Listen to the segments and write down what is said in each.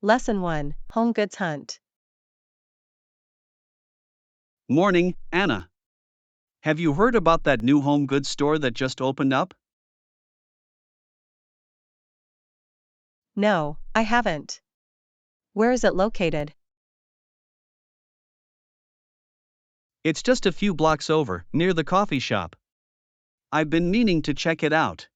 Lesson 1, Home Goods Hunt. Morning, Anna. Have you heard about that new home goods store that just opened up? No, I haven't. Where is it located? It's just a few blocks over, near the coffee shop. I've been meaning to check it out.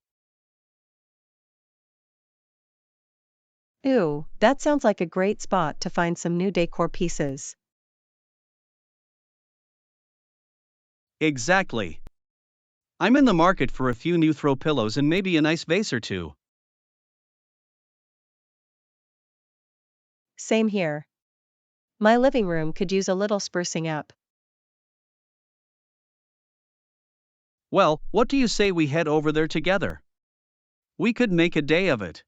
Ooh, that sounds like a great spot to find some new decor pieces. Exactly. I'm in the market for a few new throw pillows and maybe a nice vase or two. Same here. My living room could use a little sprucing up. Well, what do you say we head over there together? We could make a day of it.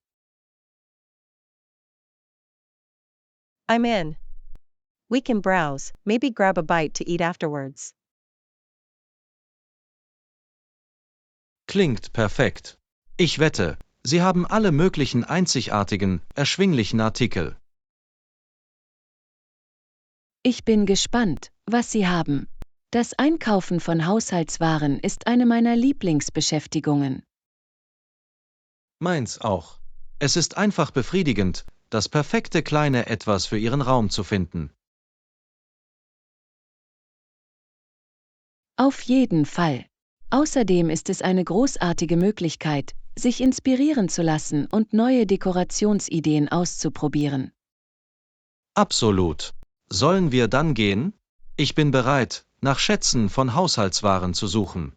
I'm in. We can browse, maybe grab a bite to eat afterwards. Klingt perfekt. Ich wette, Sie haben alle möglichen einzigartigen, erschwinglichen Artikel. Ich bin gespannt, was Sie haben. Das Einkaufen von Haushaltswaren ist eine meiner Lieblingsbeschäftigungen. Meins auch. Es ist einfach befriedigend, das perfekte kleine Etwas für Ihren Raum zu finden. Auf jeden Fall. Außerdem ist es eine großartige Möglichkeit, sich inspirieren zu lassen und neue Dekorationsideen auszuprobieren. Absolut. Sollen wir dann gehen? Ich bin bereit, nach Schätzen von Haushaltswaren zu suchen.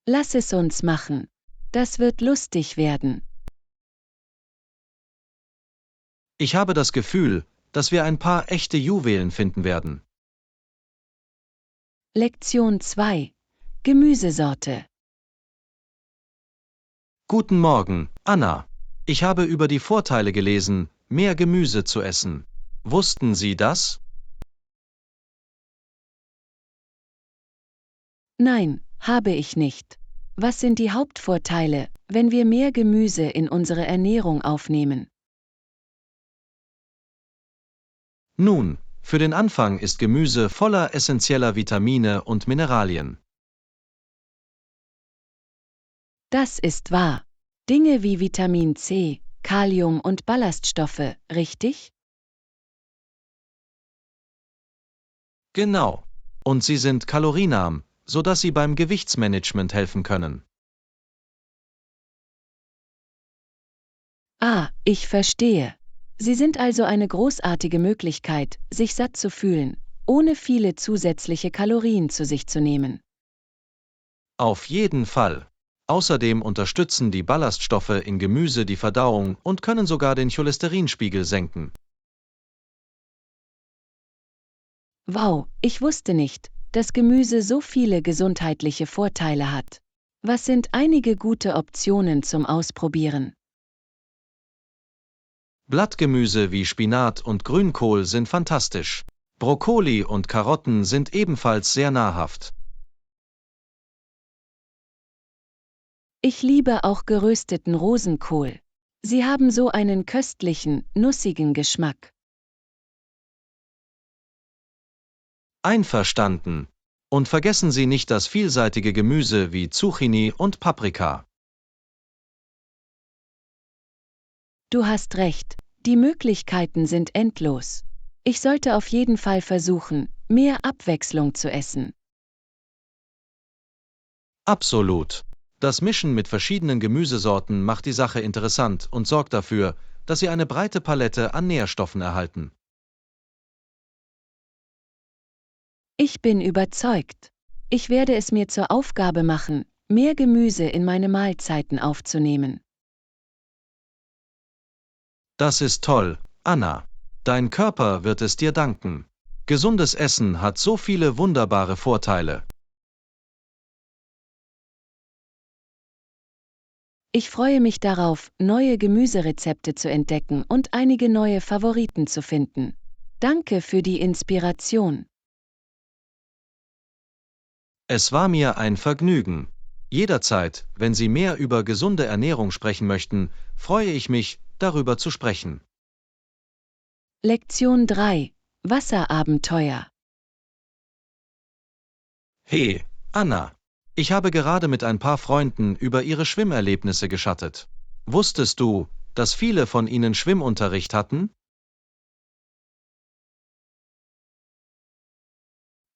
Lass es uns machen. Das wird lustig werden. Ich habe das Gefühl, dass wir ein paar echte Juwelen finden werden. Lektion 2. Gemüsesorte. Guten Morgen, Anna. Ich habe über die Vorteile gelesen, mehr Gemüse zu essen. Wussten Sie das? Nein, habe ich nicht. Was sind die Hauptvorteile, wenn wir mehr Gemüse in unsere Ernährung aufnehmen? Nun, für den Anfang ist Gemüse voller essentieller Vitamine und Mineralien. Das ist wahr. Dinge wie Vitamin C, Kalium und Ballaststoffe, richtig? Genau. Und sie sind kalorienarm, sodass sie beim Gewichtsmanagement helfen können. Ah, ich verstehe. Sie sind also eine großartige Möglichkeit, sich satt zu fühlen, ohne viele zusätzliche Kalorien zu sich zu nehmen. Auf jeden Fall. Außerdem unterstützen die Ballaststoffe in Gemüse die Verdauung und können sogar den Cholesterinspiegel senken. Wow, ich wusste nicht, dass Gemüse so viele gesundheitliche Vorteile hat. Was sind einige gute Optionen zum Ausprobieren? Blattgemüse wie Spinat und Grünkohl sind fantastisch. Brokkoli und Karotten sind ebenfalls sehr nahrhaft. Ich liebe auch gerösteten Rosenkohl. Sie haben so einen köstlichen, nussigen Geschmack. Einverstanden. Und vergessen Sie nicht das vielseitige Gemüse wie Zucchini und Paprika. Du hast recht, die Möglichkeiten sind endlos. Ich sollte auf jeden Fall versuchen, mehr Abwechslung zu essen. Absolut. Das Mischen mit verschiedenen Gemüsesorten macht die Sache interessant und sorgt dafür, dass Sie eine breite Palette an Nährstoffen erhalten. Ich bin überzeugt. Ich werde es mir zur Aufgabe machen, mehr Gemüse in meine Mahlzeiten aufzunehmen. Das ist toll, Anna. Dein Körper wird es dir danken. Gesundes Essen hat so viele wunderbare Vorteile. Ich freue mich darauf, neue Gemüserezepte zu entdecken und einige neue Favoriten zu finden. Danke für die Inspiration. Es war mir ein Vergnügen. Jederzeit, wenn Sie mehr über gesunde Ernährung sprechen möchten, freue ich mich, darüber zu sprechen. Lektion 3: Wasserabenteuer. Hey, Anna. Ich habe gerade mit ein paar Freunden über ihre Schwimmerlebnisse geschattet. Wusstest du, dass viele von ihnen Schwimmunterricht hatten?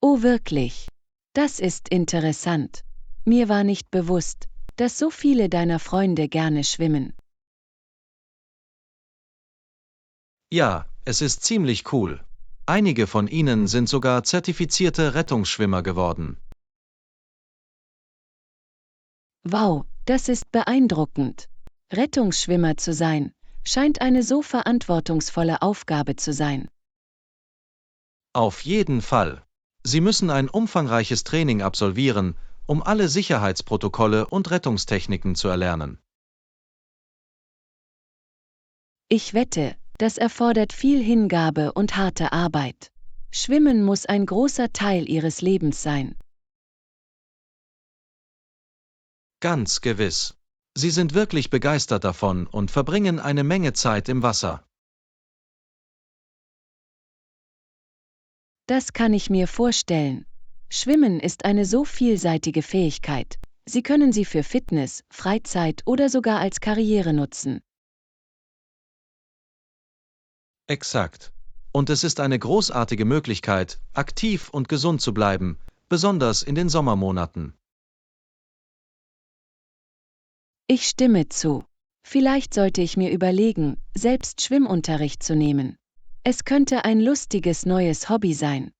Oh wirklich? Das ist interessant. Mir war nicht bewusst, dass so viele deiner Freunde gerne schwimmen. Ja, es ist ziemlich cool. Einige von ihnen sind sogar zertifizierte Rettungsschwimmer geworden. Wow, das ist beeindruckend. Rettungsschwimmer zu sein, scheint eine so verantwortungsvolle Aufgabe zu sein. Auf jeden Fall. Sie müssen ein umfangreiches Training absolvieren, um alle Sicherheitsprotokolle und Rettungstechniken zu erlernen. Ich wette, das erfordert viel Hingabe und harte Arbeit. Schwimmen muss ein großer Teil ihres Lebens sein. Ganz gewiss. Sie sind wirklich begeistert davon und verbringen eine Menge Zeit im Wasser. Das kann ich mir vorstellen. Schwimmen ist eine so vielseitige Fähigkeit. Sie können sie für Fitness, Freizeit oder sogar als Karriere nutzen. Exakt. Und es ist eine großartige Möglichkeit, aktiv und gesund zu bleiben, besonders in den Sommermonaten. Ich stimme zu. Vielleicht sollte ich mir überlegen, selbst Schwimmunterricht zu nehmen. Es könnte ein lustiges neues Hobby sein.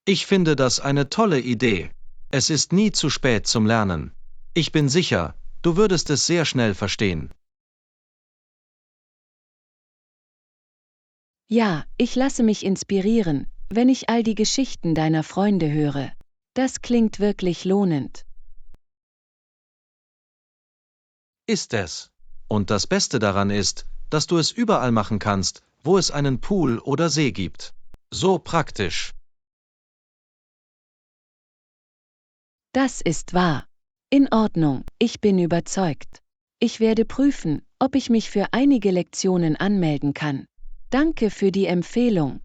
Ich finde das eine tolle Idee. Es ist nie zu spät zum Lernen. Ich bin sicher, du würdest es sehr schnell verstehen. Ja, ich lasse mich inspirieren, wenn ich all die Geschichten deiner Freunde höre. Das klingt wirklich lohnend. Ist es. Und das Beste daran ist, dass du es überall machen kannst, wo es einen Pool oder See gibt. So praktisch. Das ist wahr. In Ordnung, ich bin überzeugt. Ich werde prüfen, ob ich mich für einige Lektionen anmelden kann. Danke für die Empfehlung.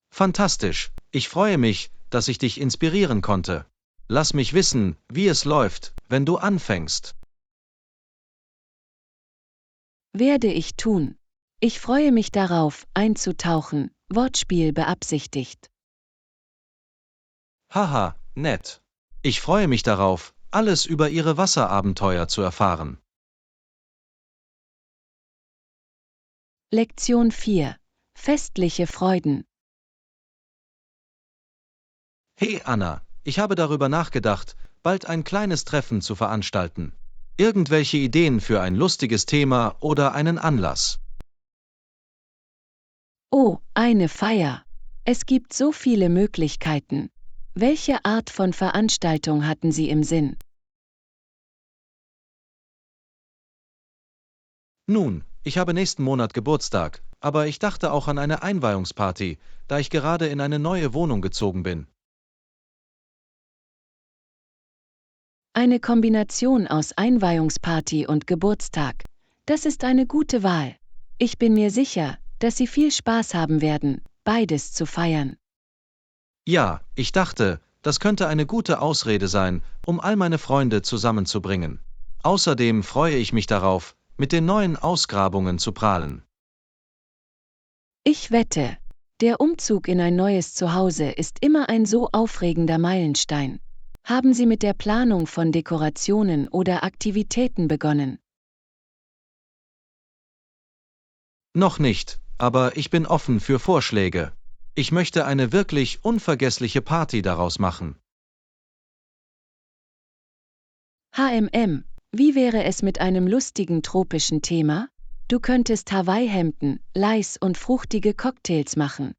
Fantastisch. Ich freue mich, dass ich dich inspirieren konnte. Lass mich wissen, wie es läuft, wenn du anfängst. Werde ich tun. Ich freue mich darauf, einzutauchen, Wortspiel beabsichtigt. Haha, nett. Ich freue mich darauf, alles über ihre Wasserabenteuer zu erfahren. Lektion 4: Festliche Freuden. Hey Anna, ich habe darüber nachgedacht, bald ein kleines Treffen zu veranstalten. Irgendwelche Ideen für ein lustiges Thema oder einen Anlass? Oh, eine Feier. Es gibt so viele Möglichkeiten. Welche Art von Veranstaltung hatten Sie im Sinn? Nun, ich habe nächsten Monat Geburtstag, aber ich dachte auch an eine Einweihungsparty, da ich gerade in eine neue Wohnung gezogen bin. Eine Kombination aus Einweihungsparty und Geburtstag. Das ist eine gute Wahl. Ich bin mir sicher, dass Sie viel Spaß haben werden, beides zu feiern. Ja, ich dachte, das könnte eine gute Ausrede sein, um all meine Freunde zusammenzubringen. Außerdem freue ich mich darauf, mit den neuen Ausgrabungen zu prahlen. Ich wette, der Umzug in ein neues Zuhause ist immer ein so aufregender Meilenstein. Haben Sie mit der Planung von Dekorationen oder Aktivitäten begonnen? Noch nicht, aber ich bin offen für Vorschläge. Ich möchte eine wirklich unvergessliche Party daraus machen. Wie wäre es mit einem lustigen tropischen Thema? Du könntest Hawaii-Hemden, Leis und fruchtige Cocktails machen.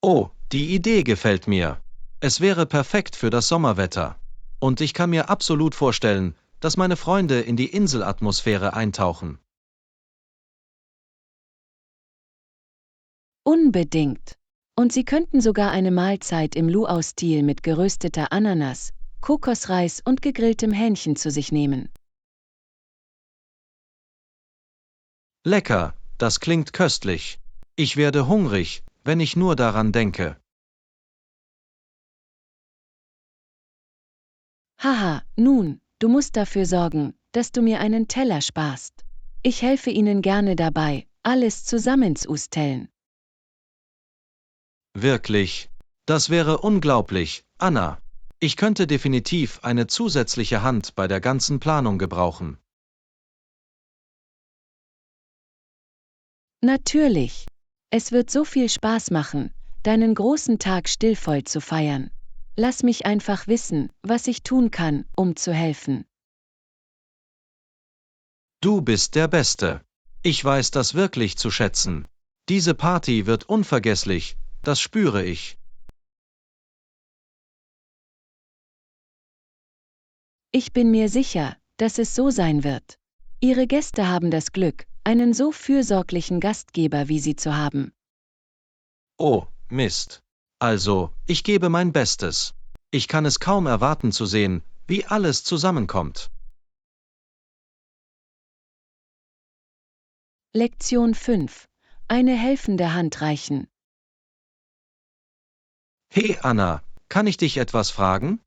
Oh, die Idee gefällt mir. Es wäre perfekt für das Sommerwetter. Und ich kann mir absolut vorstellen, dass meine Freunde in die Inselatmosphäre eintauchen. Unbedingt. Und Sie könnten sogar eine Mahlzeit im Luau-Stil mit gerösteter Ananas, Kokosreis und gegrilltem Hähnchen zu sich nehmen. Lecker, das klingt köstlich. Ich werde hungrig, wenn ich nur daran denke. Haha, nun, du musst dafür sorgen, dass du mir einen Teller sparst. Ich helfe Ihnen gerne dabei, alles zusammenzustellen. Wirklich? Das wäre unglaublich, Anna. Ich könnte definitiv eine zusätzliche Hand bei der ganzen Planung gebrauchen. Natürlich. Es wird so viel Spaß machen, deinen großen Tag stillvoll zu feiern. Lass mich einfach wissen, was ich tun kann, um zu helfen. Du bist der Beste. Ich weiß das wirklich zu schätzen. Diese Party wird unvergesslich, das spüre ich. Ich bin mir sicher, dass es so sein wird. Ihre Gäste haben das Glück, einen so fürsorglichen Gastgeber wie Sie zu haben. Oh, Mist. Also, ich gebe mein Bestes. Ich kann es kaum erwarten zu sehen, wie alles zusammenkommt. Lektion 5. Eine helfende Hand reichen. Hey Anna, kann ich dich etwas fragen?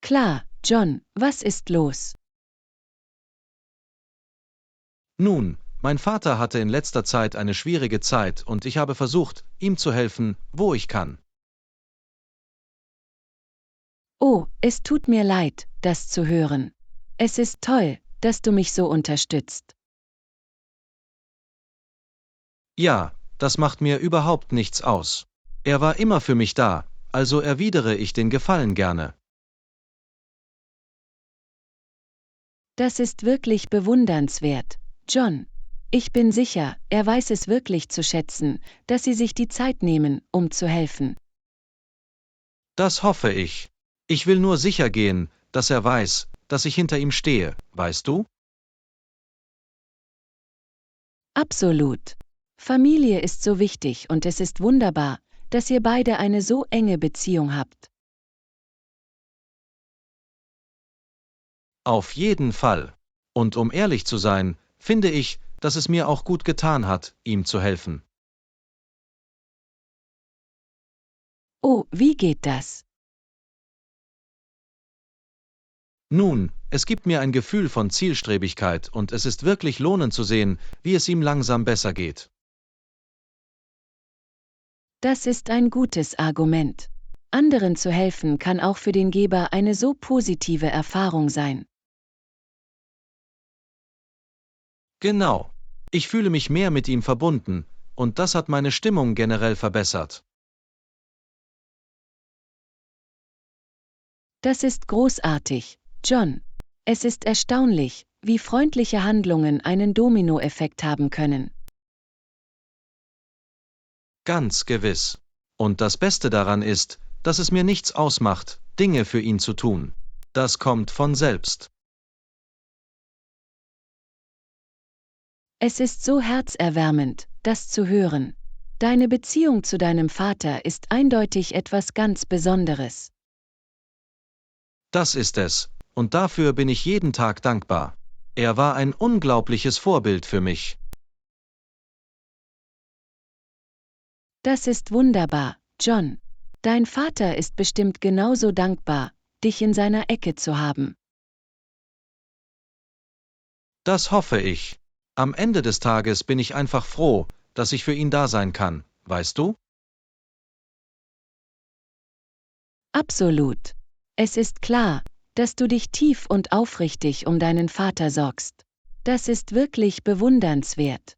Klar, John, was ist los? Nun, mein Vater hatte in letzter Zeit eine schwierige Zeit und ich habe versucht, ihm zu helfen, wo ich kann. Oh, es tut mir leid, das zu hören. Es ist toll, dass du mich so unterstützt. Ja, das macht mir überhaupt nichts aus. Er war immer für mich da, also erwidere ich den Gefallen gerne. Das ist wirklich bewundernswert, John. Ich bin sicher, er weiß es wirklich zu schätzen, dass Sie sich die Zeit nehmen, um zu helfen. Das hoffe ich. Ich will nur sicher gehen, dass er weiß, dass ich hinter ihm stehe, weißt du? Absolut. Familie ist so wichtig und es ist wunderbar, dass ihr beide eine so enge Beziehung habt. Auf jeden Fall. Und um ehrlich zu sein, finde ich, dass es mir auch gut getan hat, ihm zu helfen. Oh, wie geht das? Nun, es gibt mir ein Gefühl von Zielstrebigkeit und es ist wirklich lohnend zu sehen, wie es ihm langsam besser geht. Das ist ein gutes Argument. Anderen zu helfen kann auch für den Geber eine so positive Erfahrung sein. Genau. Ich fühle mich mehr mit ihm verbunden, und das hat meine Stimmung generell verbessert. Das ist großartig, John. Es ist erstaunlich, wie freundliche Handlungen einen Dominoeffekt haben können. Ganz gewiss. Und das Beste daran ist, dass es mir nichts ausmacht, Dinge für ihn zu tun. Das kommt von selbst. Es ist so herzerwärmend, das zu hören. Deine Beziehung zu deinem Vater ist eindeutig etwas ganz Besonderes. Das ist es, und dafür bin ich jeden Tag dankbar. Er war ein unglaubliches Vorbild für mich. Das ist wunderbar, John. Dein Vater ist bestimmt genauso dankbar, dich in seiner Ecke zu haben. Das hoffe ich. Am Ende des Tages bin ich einfach froh, dass ich für ihn da sein kann, weißt du? Absolut. Es ist klar, dass du dich tief und aufrichtig um deinen Vater sorgst. Das ist wirklich bewundernswert.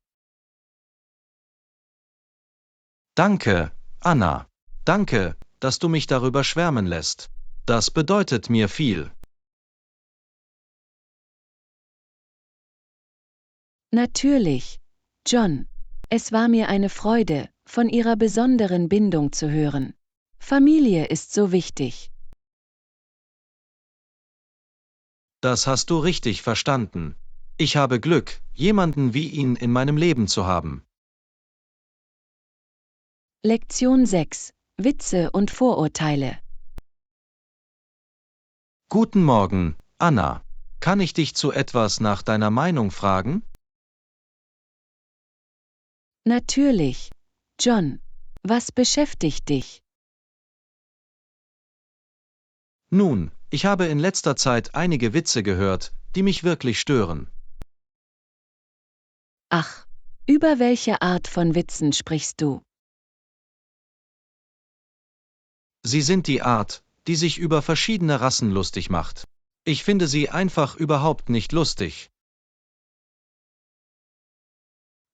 Danke, Anna. Danke, dass du mich darüber schwärmen lässt. Das bedeutet mir viel. Natürlich, John. Es war mir eine Freude, von ihrer besonderen Bindung zu hören. Familie ist so wichtig. Das hast du richtig verstanden. Ich habe Glück, jemanden wie ihn in meinem Leben zu haben. Lektion 6. Witze und Vorurteile. Guten Morgen, Anna. Kann ich dich zu etwas nach deiner Meinung fragen? Natürlich. John. Was beschäftigt dich? Nun, ich habe in letzter Zeit einige Witze gehört, die mich wirklich stören. Ach, über welche Art von Witzen sprichst du? Sie sind die Art, die sich über verschiedene Rassen lustig macht. Ich finde sie einfach überhaupt nicht lustig.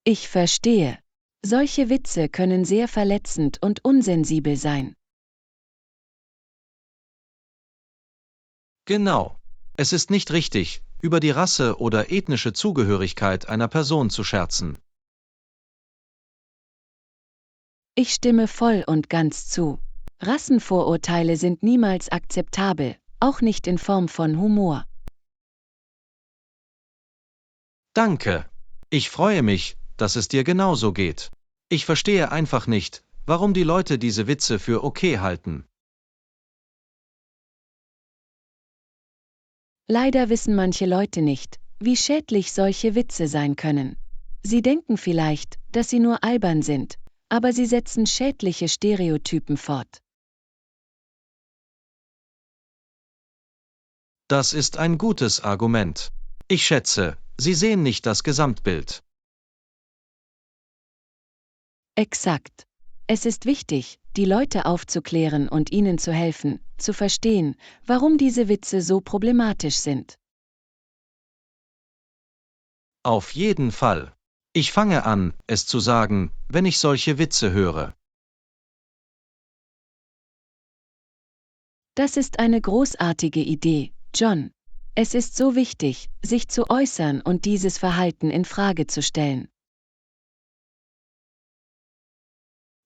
Ich verstehe. Solche Witze können sehr verletzend und unsensibel sein. Genau. Es ist nicht richtig, über die Rasse oder ethnische Zugehörigkeit einer Person zu scherzen. Ich stimme voll und ganz zu. Rassenvorurteile sind niemals akzeptabel, auch nicht in Form von Humor. Danke. Ich freue mich, dass es dir genauso geht. Ich verstehe einfach nicht, warum die Leute diese Witze für okay halten. Leider wissen manche Leute nicht, wie schädlich solche Witze sein können. Sie denken vielleicht, dass sie nur albern sind, aber sie setzen schädliche Stereotypen fort. Das ist ein gutes Argument. Ich schätze, sie sehen nicht das Gesamtbild. Exakt. Es ist wichtig, die Leute aufzuklären und ihnen zu helfen, zu verstehen, warum diese Witze so problematisch sind. Auf jeden Fall. Ich fange an, es zu sagen, wenn ich solche Witze höre. Das ist eine großartige Idee, John. Es ist so wichtig, sich zu äußern und dieses Verhalten in Frage zu stellen.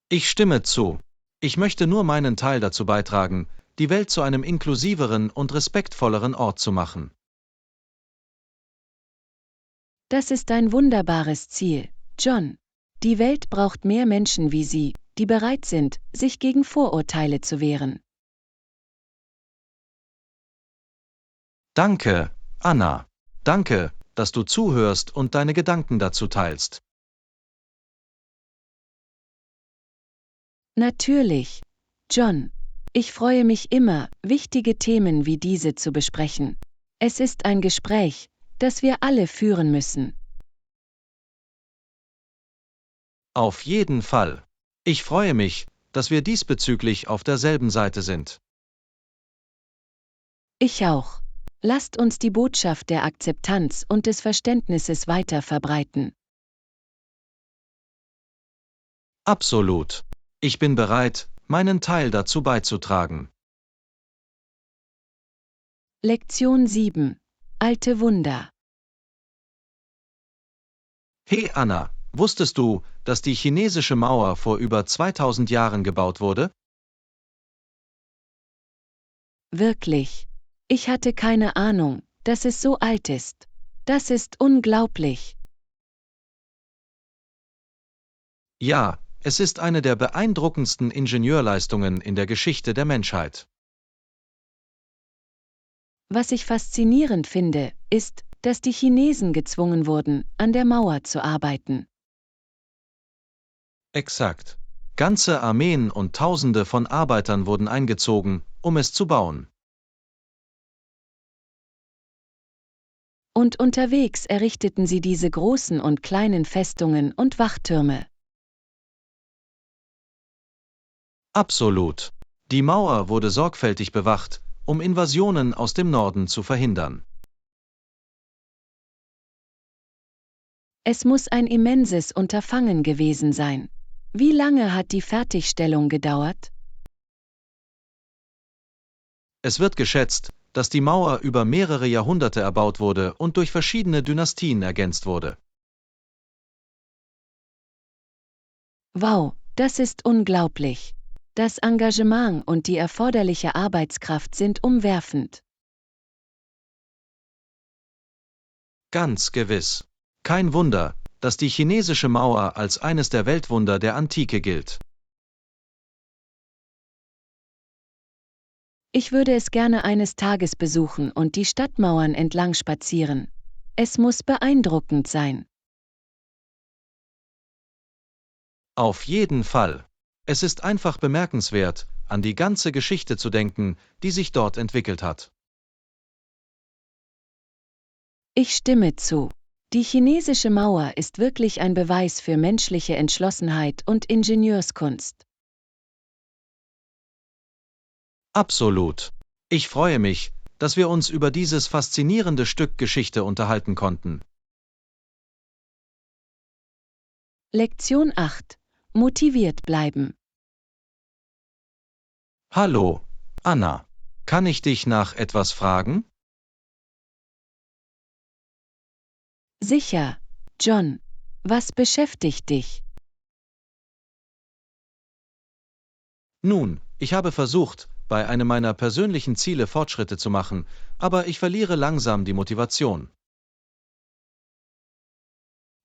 Ich stimme zu. Ich möchte nur meinen Teil dazu beitragen, die Welt zu einem inklusiveren und respektvolleren Ort zu machen. Das ist ein wunderbares Ziel, John. Die Welt braucht mehr Menschen wie Sie, die bereit sind, sich gegen Vorurteile zu wehren. Danke, Anna. Danke, dass du zuhörst und deine Gedanken dazu teilst. Natürlich. John. Ich freue mich immer, wichtige Themen wie diese zu besprechen. Es ist ein Gespräch, das wir alle führen müssen. Auf jeden Fall. Ich freue mich, dass wir diesbezüglich auf derselben Seite sind. Ich auch. Lasst uns die Botschaft der Akzeptanz und des Verständnisses weiter verbreiten. Absolut. Ich bin bereit, meinen Teil dazu beizutragen. Lektion 7. Alte Wunder. Hey Anna, wusstest du, dass die chinesische Mauer vor über 2000 Jahren gebaut wurde? Wirklich. Ich hatte keine Ahnung, dass es so alt ist. Das ist unglaublich. Ja, es ist eine der beeindruckendsten Ingenieurleistungen in der Geschichte der Menschheit. Was ich faszinierend finde, ist, dass die Chinesen gezwungen wurden, an der Mauer zu arbeiten. Exakt. Ganze Armeen und Tausende von Arbeitern wurden eingezogen, um es zu bauen. Und unterwegs errichteten sie diese großen und kleinen Festungen und Wachtürme. Absolut. Die Mauer wurde sorgfältig bewacht, um Invasionen aus dem Norden zu verhindern. Es muss ein immenses Unterfangen gewesen sein. Wie lange hat die Fertigstellung gedauert? Es wird geschätzt, dass die Mauer über mehrere Jahrhunderte erbaut wurde und durch verschiedene Dynastien ergänzt wurde. Wow, das ist unglaublich. Das Engagement und die erforderliche Arbeitskraft sind umwerfend. Ganz gewiss. Kein Wunder, dass die chinesische Mauer als eines der Weltwunder der Antike gilt. Ich würde es gerne eines Tages besuchen und die Stadtmauern entlang spazieren. Es muss beeindruckend sein. Auf jeden Fall. Es ist einfach bemerkenswert, an die ganze Geschichte zu denken, die sich dort entwickelt hat. Ich stimme zu. Die chinesische Mauer ist wirklich ein Beweis für menschliche Entschlossenheit und Ingenieurskunst. Absolut. Ich freue mich, dass wir uns über dieses faszinierende Stück Geschichte unterhalten konnten. Lektion 8. Motiviert bleiben. Hallo, Anna. Kann ich dich nach etwas fragen? Sicher, John. Was beschäftigt dich? Nun, ich habe versucht, bei einem meiner persönlichen Ziele Fortschritte zu machen, aber ich verliere langsam die Motivation.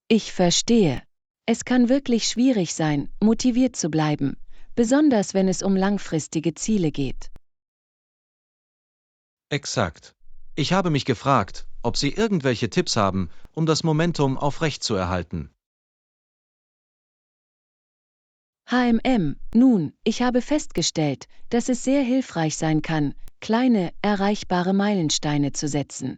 Ich verstehe. Es kann wirklich schwierig sein, motiviert zu bleiben, besonders wenn es um langfristige Ziele geht. Exakt. Ich habe mich gefragt, ob Sie irgendwelche Tipps haben, um das Momentum aufrechtzuerhalten. Nun, ich habe festgestellt, dass es sehr hilfreich sein kann, kleine, erreichbare Meilensteine zu setzen.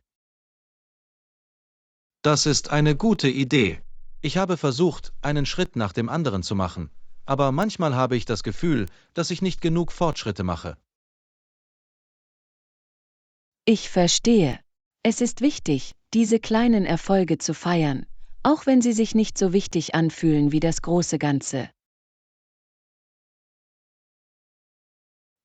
Das ist eine gute Idee. Ich habe versucht, einen Schritt nach dem anderen zu machen, aber manchmal habe ich das Gefühl, dass ich nicht genug Fortschritte mache. Ich verstehe. Es ist wichtig, diese kleinen Erfolge zu feiern, auch wenn sie sich nicht so wichtig anfühlen wie das große Ganze.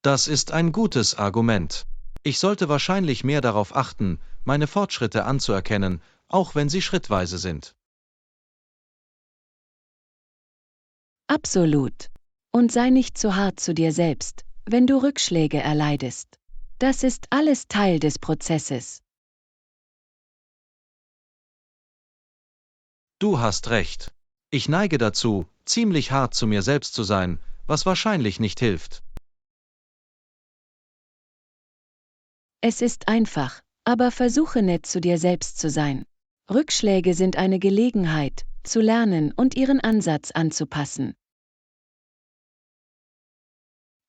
Das ist ein gutes Argument. Ich sollte wahrscheinlich mehr darauf achten, meine Fortschritte anzuerkennen, auch wenn sie schrittweise sind. Absolut. Und sei nicht zu hart zu dir selbst, wenn du Rückschläge erleidest. Das ist alles Teil des Prozesses. Du hast recht. Ich neige dazu, ziemlich hart zu mir selbst zu sein, was wahrscheinlich nicht hilft. Es ist einfach, aber versuche nett zu dir selbst zu sein. Rückschläge sind eine Gelegenheit, zu lernen und ihren Ansatz anzupassen.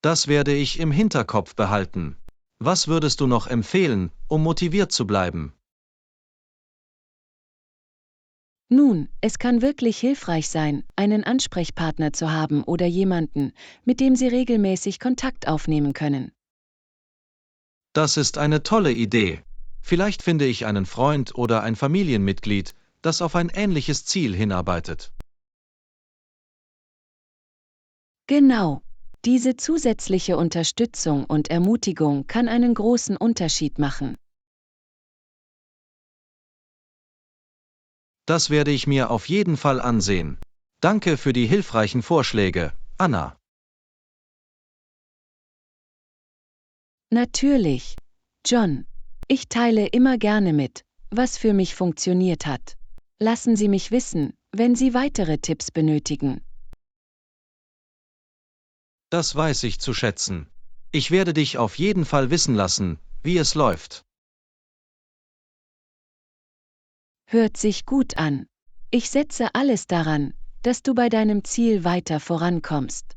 Das werde ich im Hinterkopf behalten. Was würdest du noch empfehlen, um motiviert zu bleiben? Nun, es kann wirklich hilfreich sein, einen Ansprechpartner zu haben oder jemanden, mit dem Sie regelmäßig Kontakt aufnehmen können. Das ist eine tolle Idee. Vielleicht finde ich einen Freund oder ein Familienmitglied, das auf ein ähnliches Ziel hinarbeitet. Genau. Diese zusätzliche Unterstützung und Ermutigung kann einen großen Unterschied machen. Das werde ich mir auf jeden Fall ansehen. Danke für die hilfreichen Vorschläge, Anna. Natürlich. John. Ich teile immer gerne mit, was für mich funktioniert hat. Lassen Sie mich wissen, wenn Sie weitere Tipps benötigen. Das weiß ich zu schätzen. Ich werde dich auf jeden Fall wissen lassen, wie es läuft. Hört sich gut an. Ich setze alles daran, dass du bei deinem Ziel weiter vorankommst.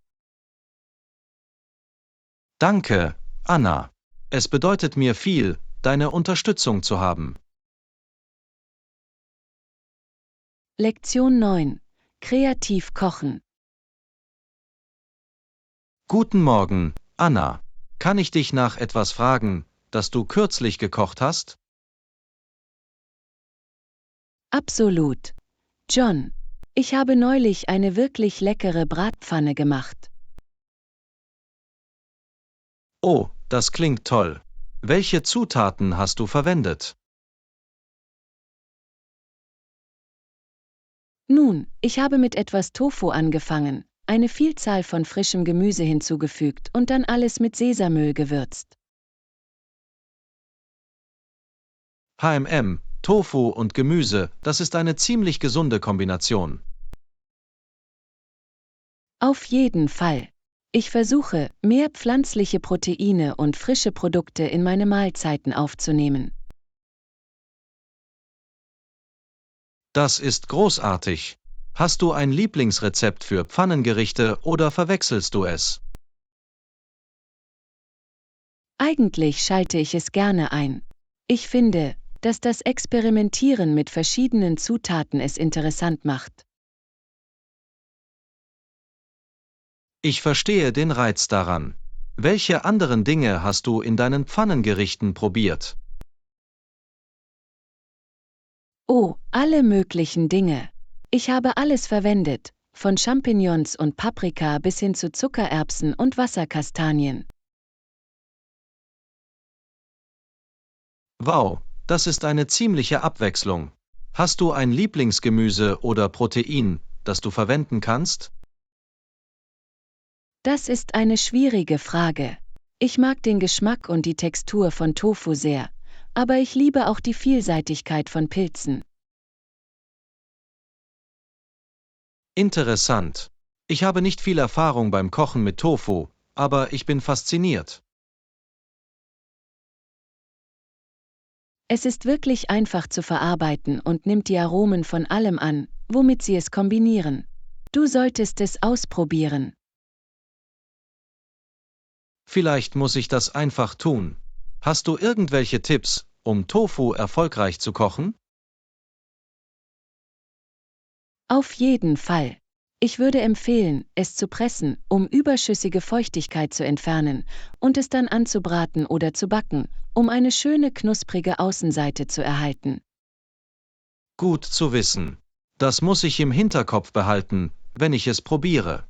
Danke, Anna. Es bedeutet mir viel, deine Unterstützung zu haben. Lektion 9. Kreativ kochen. Guten Morgen, Anna. Kann ich dich nach etwas fragen, das du kürzlich gekocht hast? Absolut. John. Ich habe neulich eine wirklich leckere Bratpfanne gemacht. Oh, das klingt toll. Welche Zutaten hast du verwendet? Nun, ich habe mit etwas Tofu angefangen, eine Vielzahl von frischem Gemüse hinzugefügt und dann alles mit Sesamöl gewürzt. Tofu und Gemüse, das ist eine ziemlich gesunde Kombination. Auf jeden Fall. Ich versuche, mehr pflanzliche Proteine und frische Produkte in meine Mahlzeiten aufzunehmen. Das ist großartig. Hast du ein Lieblingsrezept für Pfannengerichte oder verwechselst du es? Eigentlich schalte ich es gerne ein. Ich finde, dass das Experimentieren mit verschiedenen Zutaten es interessant macht. Ich verstehe den Reiz daran. Welche anderen Dinge hast du in deinen Pfannengerichten probiert? Oh, alle möglichen Dinge. Ich habe alles verwendet, von Champignons und Paprika bis hin zu Zuckererbsen und Wasserkastanien. Wow, das ist eine ziemliche Abwechslung. Hast du ein Lieblingsgemüse oder Protein, das du verwenden kannst? Das ist eine schwierige Frage. Ich mag den Geschmack und die Textur von Tofu sehr, aber ich liebe auch die Vielseitigkeit von Pilzen. Interessant. Ich habe nicht viel Erfahrung beim Kochen mit Tofu, aber ich bin fasziniert. Es ist wirklich einfach zu verarbeiten und nimmt die Aromen von allem an, womit sie es kombinieren. Du solltest es ausprobieren. Vielleicht muss ich das einfach tun. Hast du irgendwelche Tipps, um Tofu erfolgreich zu kochen? Auf jeden Fall. Ich würde empfehlen, es zu pressen, um überschüssige Feuchtigkeit zu entfernen, und es dann anzubraten oder zu backen, um eine schöne knusprige Außenseite zu erhalten. Gut zu wissen. Das muss ich im Hinterkopf behalten, wenn ich es probiere.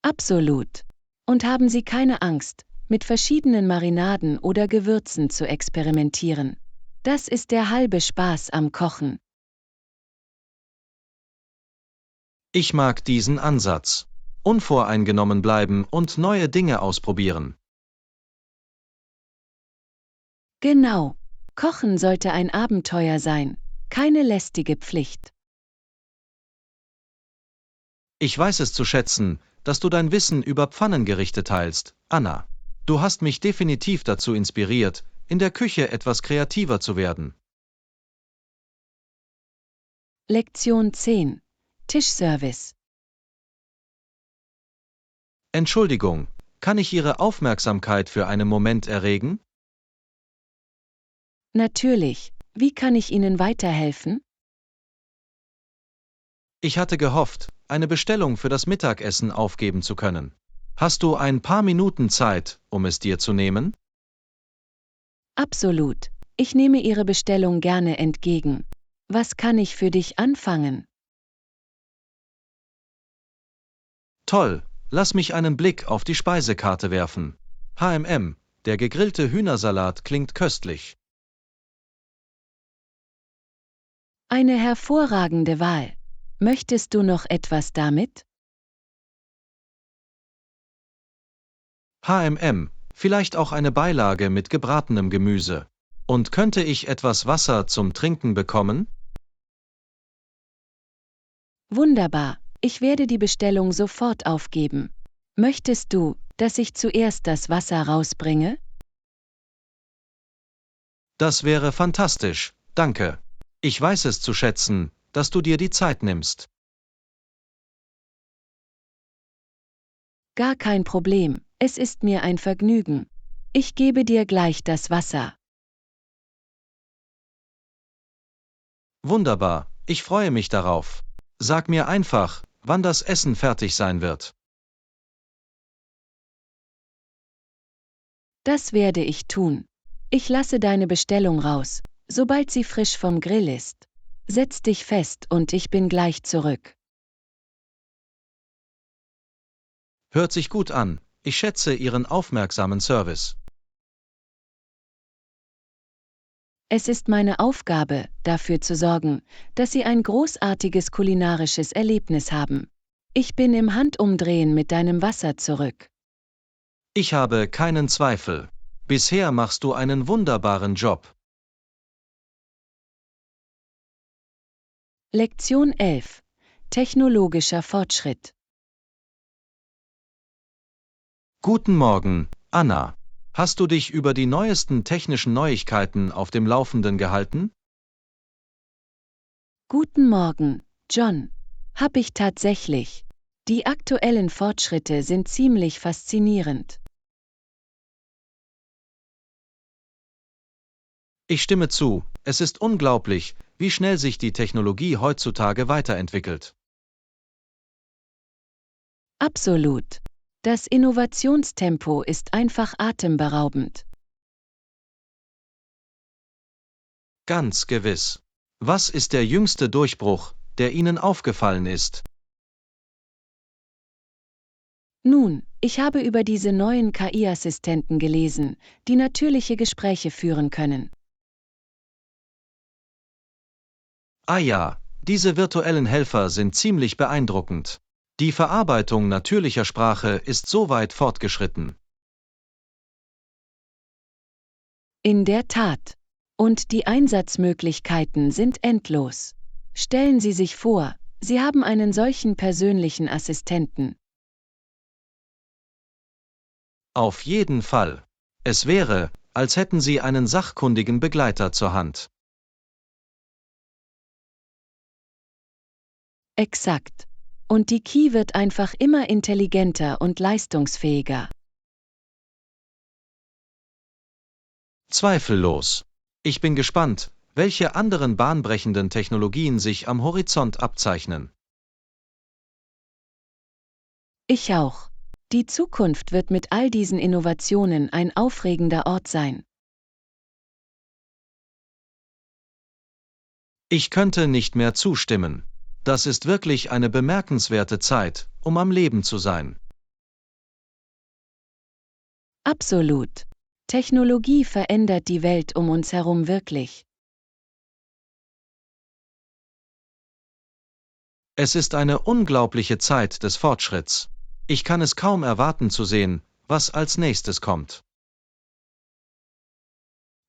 Absolut. Und haben Sie keine Angst, mit verschiedenen Marinaden oder Gewürzen zu experimentieren. Das ist der halbe Spaß am Kochen. Ich mag diesen Ansatz. Unvoreingenommen bleiben und neue Dinge ausprobieren. Genau. Kochen sollte ein Abenteuer sein, keine lästige Pflicht. Ich weiß es zu schätzen, dass du dein Wissen über Pfannengerichte teilst, Anna. Du hast mich definitiv dazu inspiriert, in der Küche etwas kreativer zu werden. Lektion 10. Tischservice. Entschuldigung, kann ich Ihre Aufmerksamkeit für einen Moment erregen? Natürlich. Wie kann ich Ihnen weiterhelfen? Ich hatte gehofft, eine Bestellung für das Mittagessen aufgeben zu können. Hast du ein paar Minuten Zeit, um es dir zu nehmen? Absolut. Ich nehme Ihre Bestellung gerne entgegen. Was kann ich für dich anfangen? Toll, lass mich einen Blick auf die Speisekarte werfen. der gegrillte Hühnersalat klingt köstlich. Eine hervorragende Wahl. Möchtest du noch etwas damit? Vielleicht auch eine Beilage mit gebratenem Gemüse. Und könnte ich etwas Wasser zum Trinken bekommen? Wunderbar. Ich werde die Bestellung sofort aufgeben. Möchtest du, dass ich zuerst das Wasser rausbringe? Das wäre fantastisch, danke. Ich weiß es zu schätzen, dass du dir die Zeit nimmst. Gar kein Problem, es ist mir ein Vergnügen. Ich gebe dir gleich das Wasser. Wunderbar, ich freue mich darauf. Sag mir einfach, wann das Essen fertig sein wird. Das werde ich tun. Ich lasse deine Bestellung raus, sobald sie frisch vom Grill ist. Setz dich fest und ich bin gleich zurück. Hört sich gut an, ich schätze Ihren aufmerksamen Service. Es ist meine Aufgabe, dafür zu sorgen, dass Sie ein großartiges kulinarisches Erlebnis haben. Ich bin im Handumdrehen mit deinem Wasser zurück. Ich habe keinen Zweifel. Bisher machst du einen wunderbaren Job. Lektion 11. Technologischer Fortschritt. Guten Morgen, Anna. Hast du dich über die neuesten technischen Neuigkeiten auf dem Laufenden gehalten? Guten Morgen, John. Hab ich tatsächlich. Die aktuellen Fortschritte sind ziemlich faszinierend. Ich stimme zu, es ist unglaublich, wie schnell sich die Technologie heutzutage weiterentwickelt. Absolut. Das Innovationstempo ist einfach atemberaubend. Ganz gewiss. Was ist der jüngste Durchbruch, der Ihnen aufgefallen ist? Nun, ich habe über diese neuen KI-Assistenten gelesen, die natürliche Gespräche führen können. Ah ja, diese virtuellen Helfer sind ziemlich beeindruckend. Die Verarbeitung natürlicher Sprache ist so weit fortgeschritten. In der Tat. Und die Einsatzmöglichkeiten sind endlos. Stellen Sie sich vor, Sie haben einen solchen persönlichen Assistenten. Auf jeden Fall. Es wäre, als hätten Sie einen sachkundigen Begleiter zur Hand. Exakt. Und die KI wird einfach immer intelligenter und leistungsfähiger. Zweifellos. Ich bin gespannt, welche anderen bahnbrechenden Technologien sich am Horizont abzeichnen. Ich auch. Die Zukunft wird mit all diesen Innovationen ein aufregender Ort sein. Ich könnte nicht mehr zustimmen. Das ist wirklich eine bemerkenswerte Zeit, um am Leben zu sein. Absolut. Technologie verändert die Welt um uns herum wirklich. Es ist eine unglaubliche Zeit des Fortschritts. Ich kann es kaum erwarten zu sehen, was als nächstes kommt.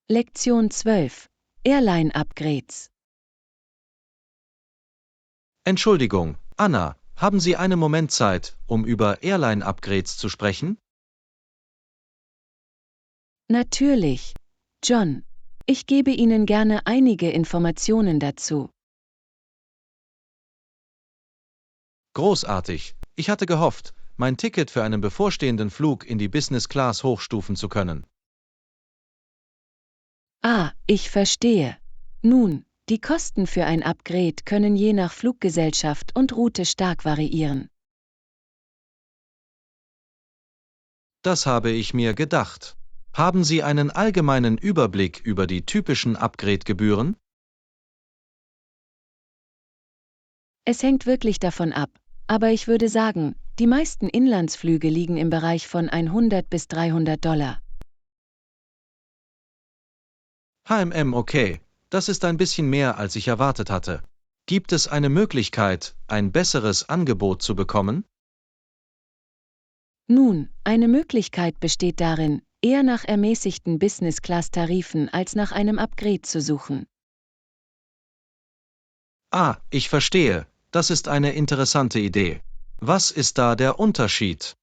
Lektion 12. Airline-Upgrades. Entschuldigung, Anna, haben Sie einen Moment Zeit, um über Airline-Upgrades zu sprechen? Natürlich. John, ich gebe Ihnen gerne einige Informationen dazu. Großartig. Ich hatte gehofft, mein Ticket für einen bevorstehenden Flug in die Business Class hochstufen zu können. Ah, ich verstehe. Nun, die Kosten für ein Upgrade können je nach Fluggesellschaft und Route stark variieren. Das habe ich mir gedacht. Haben Sie einen allgemeinen Überblick über die typischen Upgrade-Gebühren? Es hängt wirklich davon ab, aber ich würde sagen, die meisten Inlandsflüge liegen im Bereich von 100 bis $300. Okay, das ist ein bisschen mehr, als ich erwartet hatte. Gibt es eine Möglichkeit, ein besseres Angebot zu bekommen? Nun, eine Möglichkeit besteht darin, eher nach ermäßigten Business-Class-Tarifen als nach einem Upgrade zu suchen. Ah, ich verstehe. Das ist eine interessante Idee. Was ist da der Unterschied?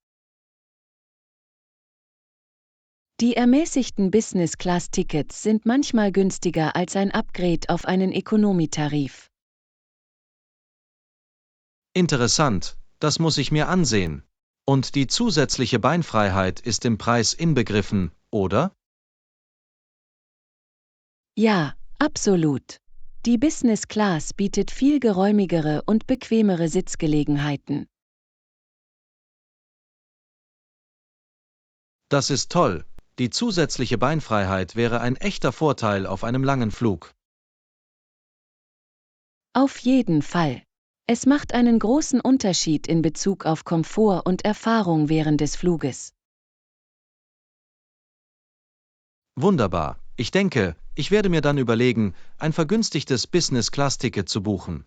Die ermäßigten Business-Class-Tickets sind manchmal günstiger als ein Upgrade auf einen Ökonomietarif. Interessant, das muss ich mir ansehen. Und die zusätzliche Beinfreiheit ist im Preis inbegriffen, oder? Ja, absolut. Die Business Class bietet viel geräumigere und bequemere Sitzgelegenheiten. Das ist toll. Die zusätzliche Beinfreiheit wäre ein echter Vorteil auf einem langen Flug. Auf jeden Fall. Es macht einen großen Unterschied in Bezug auf Komfort und Erfahrung während des Fluges. Wunderbar. Ich denke, ich werde mir dann überlegen, ein vergünstigtes Business-Class-Ticket zu buchen.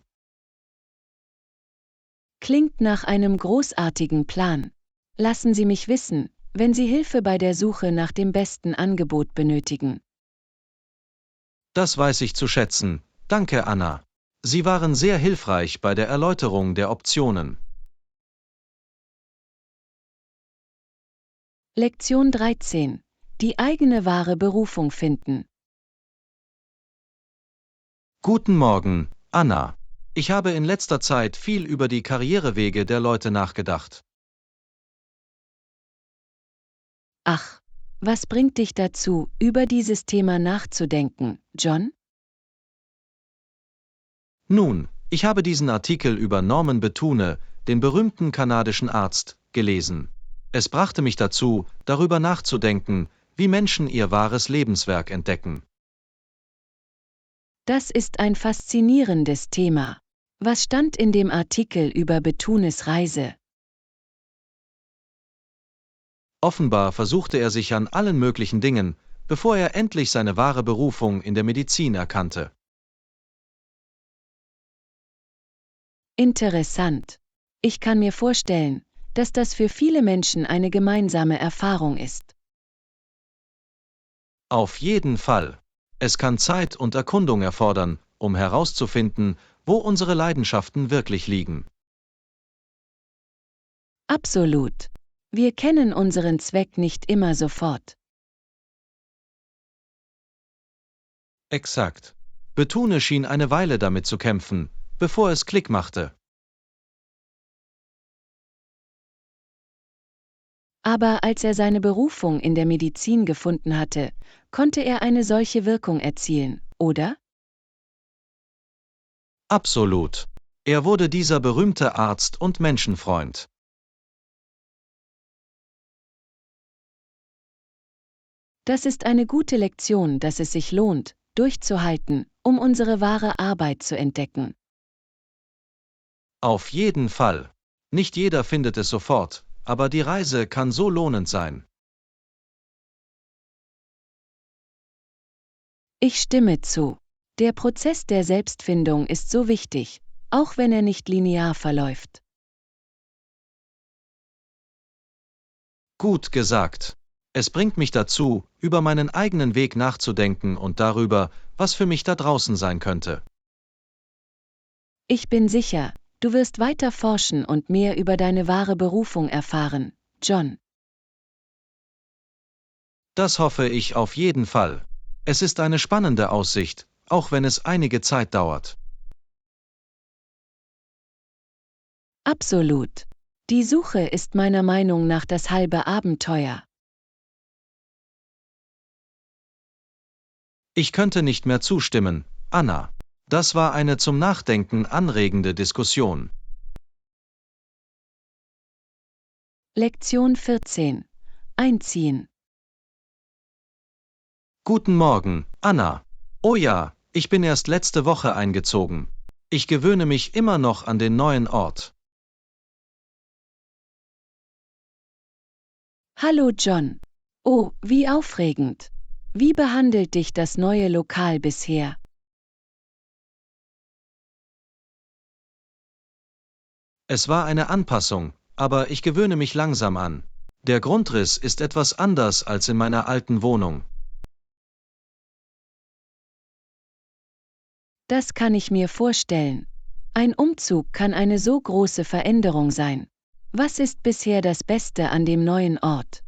Klingt nach einem großartigen Plan. Lassen Sie mich wissen, wenn Sie Hilfe bei der Suche nach dem besten Angebot benötigen. Das weiß ich zu schätzen. Danke, Anna. Sie waren sehr hilfreich bei der Erläuterung der Optionen. Lektion 13. Die eigene wahre Berufung finden. Guten Morgen, Anna. Ich habe in letzter Zeit viel über die Karrierewege der Leute nachgedacht. Ach, was bringt dich dazu, über dieses Thema nachzudenken, John? Nun, ich habe diesen Artikel über Norman Bethune, den berühmten kanadischen Arzt, gelesen. Es brachte mich dazu, darüber nachzudenken, wie Menschen ihr wahres Lebenswerk entdecken. Das ist ein faszinierendes Thema. Was stand in dem Artikel über Bethunes Reise? Offenbar versuchte er sich an allen möglichen Dingen, bevor er endlich seine wahre Berufung in der Medizin erkannte. Interessant. Ich kann mir vorstellen, dass das für viele Menschen eine gemeinsame Erfahrung ist. Auf jeden Fall. Es kann Zeit und Erkundung erfordern, um herauszufinden, wo unsere Leidenschaften wirklich liegen. Absolut. Wir kennen unseren Zweck nicht immer sofort. Exakt. Bethune schien eine Weile damit zu kämpfen, bevor es Klick machte. Aber als er seine Berufung in der Medizin gefunden hatte, konnte er eine solche Wirkung erzielen, oder? Absolut. Er wurde dieser berühmte Arzt und Menschenfreund. Das ist eine gute Lektion, dass es sich lohnt, durchzuhalten, um unsere wahre Arbeit zu entdecken. Auf jeden Fall. Nicht jeder findet es sofort, aber die Reise kann so lohnend sein. Ich stimme zu. Der Prozess der Selbstfindung ist so wichtig, auch wenn er nicht linear verläuft. Gut gesagt. Es bringt mich dazu, über meinen eigenen Weg nachzudenken und darüber, was für mich da draußen sein könnte. Ich bin sicher, du wirst weiter forschen und mehr über deine wahre Berufung erfahren, John. Das hoffe ich auf jeden Fall. Es ist eine spannende Aussicht, auch wenn es einige Zeit dauert. Absolut. Die Suche ist meiner Meinung nach das halbe Abenteuer. Ich könnte nicht mehr zustimmen, Anna. Das war eine zum Nachdenken anregende Diskussion. Lektion 14. Einziehen. Guten Morgen, Anna. Oh ja, ich bin erst letzte Woche eingezogen. Ich gewöhne mich immer noch an den neuen Ort. Hallo John. Oh, wie aufregend. Wie behandelt dich das neue Lokal bisher? Es war eine Anpassung, aber ich gewöhne mich langsam an. Der Grundriss ist etwas anders als in meiner alten Wohnung. Das kann ich mir vorstellen. Ein Umzug kann eine so große Veränderung sein. Was ist bisher das Beste an dem neuen Ort?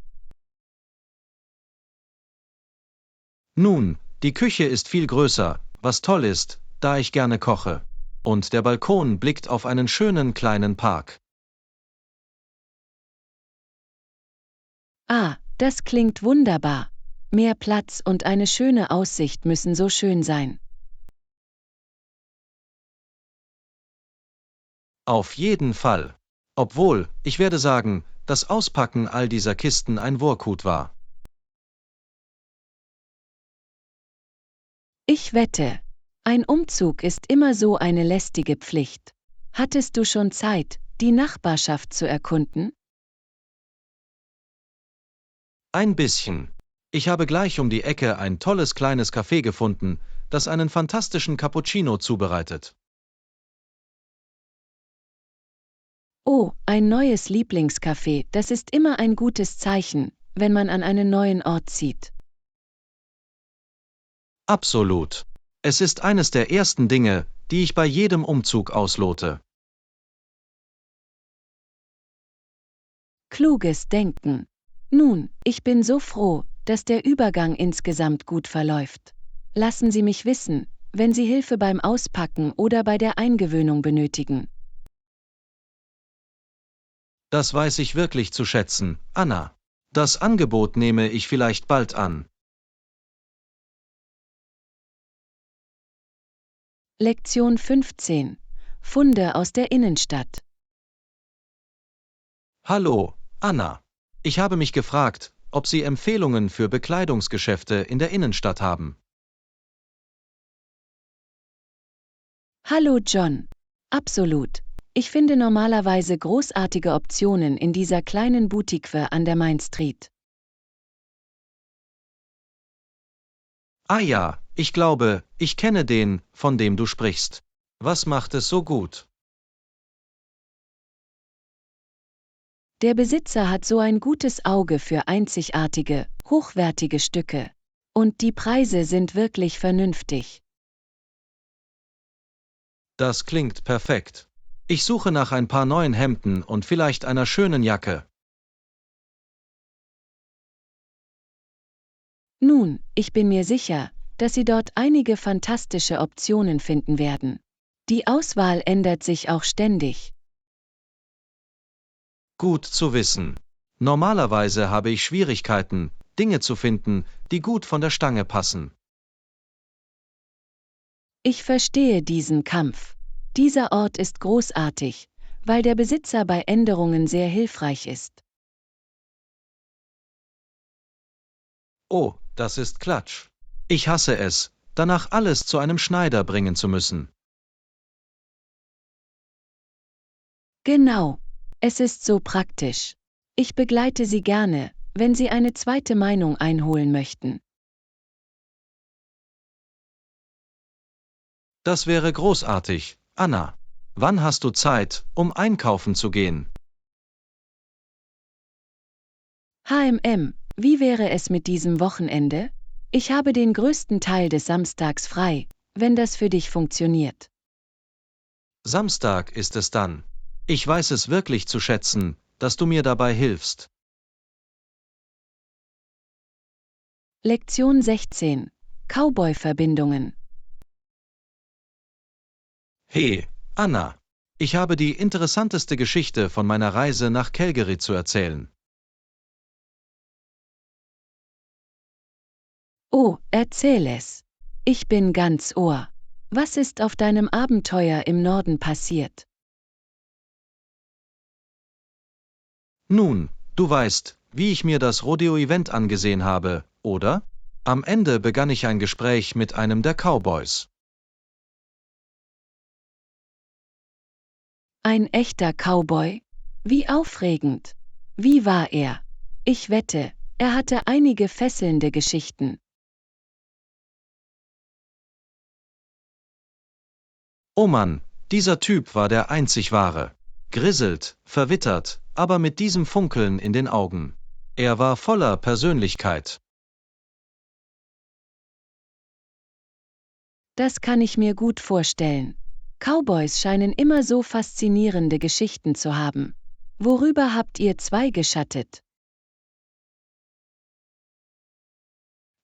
Nun, die Küche ist viel größer, was toll ist, da ich gerne koche. Und der Balkon blickt auf einen schönen kleinen Park. Ah, das klingt wunderbar. Mehr Platz und eine schöne Aussicht müssen so schön sein. Auf jeden Fall. Obwohl, ich werde sagen, das Auspacken all dieser Kisten ein Wurkut war. Ich wette, ein Umzug ist immer so eine lästige Pflicht. Hattest du schon Zeit, die Nachbarschaft zu erkunden? Ein bisschen. Ich habe gleich um die Ecke ein tolles kleines Café gefunden, das einen fantastischen Cappuccino zubereitet. Oh, ein neues Lieblingscafé, das ist immer ein gutes Zeichen, wenn man an einen neuen Ort zieht. Absolut. Es ist eines der ersten Dinge, die ich bei jedem Umzug auslote. Kluges Denken. Nun, ich bin so froh, dass der Übergang insgesamt gut verläuft. Lassen Sie mich wissen, wenn Sie Hilfe beim Auspacken oder bei der Eingewöhnung benötigen. Das weiß ich wirklich zu schätzen, Anna. Das Angebot nehme ich vielleicht bald an. Lektion 15. Funde aus der Innenstadt. Hallo, Anna. Ich habe mich gefragt, ob Sie Empfehlungen für Bekleidungsgeschäfte in der Innenstadt haben. Hallo John. Absolut. Ich finde normalerweise großartige Optionen in dieser kleinen Boutique an der Main Street. Ah ja, ich glaube, ich kenne den, von dem du sprichst. Was macht es so gut? Der Besitzer hat so ein gutes Auge für einzigartige, hochwertige Stücke. Und die Preise sind wirklich vernünftig. Das klingt perfekt. Ich suche nach ein paar neuen Hemden und vielleicht einer schönen Jacke. Nun, ich bin mir sicher, dass Sie dort einige fantastische Optionen finden werden. Die Auswahl ändert sich auch ständig. Gut zu wissen. Normalerweise habe ich Schwierigkeiten, Dinge zu finden, die gut von der Stange passen. Ich verstehe diesen Kampf. Dieser Ort ist großartig, weil der Besitzer bei Änderungen sehr hilfreich ist. Oh, das ist Klatsch. Ich hasse es, danach alles zu einem Schneider bringen zu müssen. Genau. Es ist so praktisch. Ich begleite Sie gerne, wenn Sie eine zweite Meinung einholen möchten. Das wäre großartig, Anna. Wann hast du Zeit, um einkaufen zu gehen? Wie wäre es mit diesem Wochenende? Ich habe den größten Teil des Samstags frei, wenn das für dich funktioniert. Samstag ist es dann. Ich weiß es wirklich zu schätzen, dass du mir dabei hilfst. Lektion 16. Cowboy-Verbindungen. Hey, Anna. Ich habe die interessanteste Geschichte von meiner Reise nach Calgary zu erzählen. Oh, erzähl es. Ich bin ganz Ohr. Was ist auf deinem Abenteuer im Norden passiert? Nun, du weißt, wie ich mir das Rodeo-Event angesehen habe, oder? Am Ende begann ich ein Gespräch mit einem der Cowboys. Ein echter Cowboy? Wie aufregend. Wie war er? Ich wette, er hatte einige fesselnde Geschichten. Oh Mann, dieser Typ war der einzig wahre. Grizzelt, verwittert, aber mit diesem Funkeln in den Augen. Er war voller Persönlichkeit. Das kann ich mir gut vorstellen. Cowboys scheinen immer so faszinierende Geschichten zu haben. Worüber habt ihr zwei geschattet?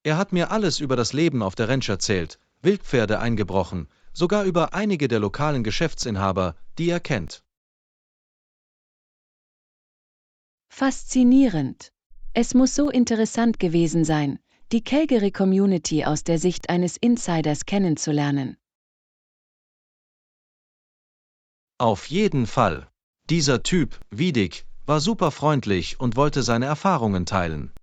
Er hat mir alles über das Leben auf der Ranch erzählt, Wildpferde eingebrochen, sogar über einige der lokalen Geschäftsinhaber, die er kennt. Faszinierend. Es muss so interessant gewesen sein, die Calgary-Community aus der Sicht eines Insiders kennenzulernen. Auf jeden Fall. Dieser Typ, Vidic, war super freundlich und wollte seine Erfahrungen teilen.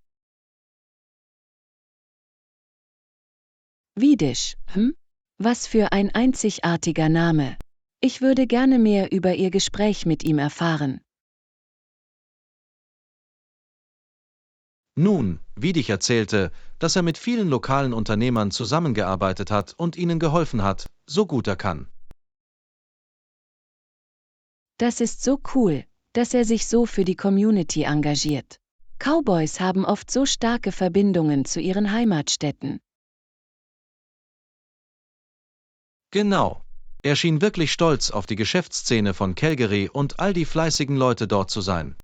Wiedesch, Was für ein einzigartiger Name. Ich würde gerne mehr über Ihr Gespräch mit ihm erfahren. Nun, Vidic erzählte, dass er mit vielen lokalen Unternehmern zusammengearbeitet hat und ihnen geholfen hat, so gut er kann. Das ist so cool, dass er sich so für die Community engagiert. Cowboys haben oft so starke Verbindungen zu ihren Heimatstädten. Genau. Er schien wirklich stolz auf die Geschäftsszene von Calgary und all die fleißigen Leute dort zu sein.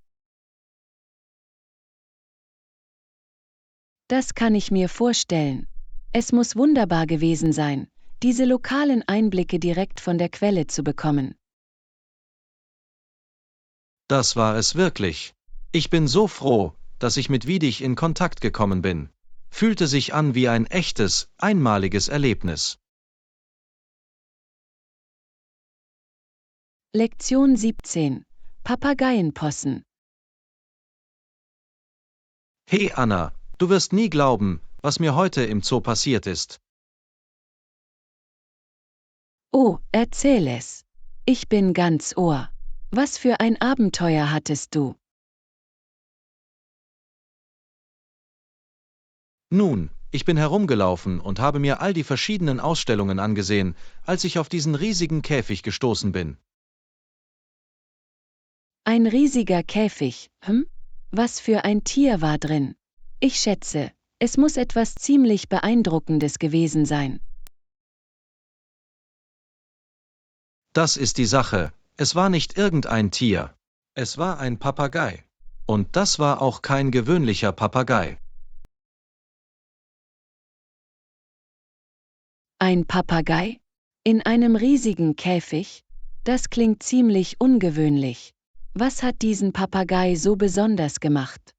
Das kann ich mir vorstellen. Es muss wunderbar gewesen sein, diese lokalen Einblicke direkt von der Quelle zu bekommen. Das war es wirklich. Ich bin so froh, dass ich mit Wiedich in Kontakt gekommen bin. Fühlte sich an wie ein echtes, einmaliges Erlebnis. Lektion 17. Papageienpossen. Hey Anna, du wirst nie glauben, was mir heute im Zoo passiert ist. Oh, erzähl es. Ich bin ganz Ohr. Was für ein Abenteuer hattest du? Nun, ich bin herumgelaufen und habe mir all die verschiedenen Ausstellungen angesehen, als ich auf diesen riesigen Käfig gestoßen bin. Ein riesiger Käfig, Was für ein Tier war drin? Ich schätze, es muss etwas ziemlich Beeindruckendes gewesen sein. Das ist die Sache, es war nicht irgendein Tier. Es war ein Papagei. Und das war auch kein gewöhnlicher Papagei. Ein Papagei? In einem riesigen Käfig? Das klingt ziemlich ungewöhnlich. Was hat diesen Papagei so besonders gemacht?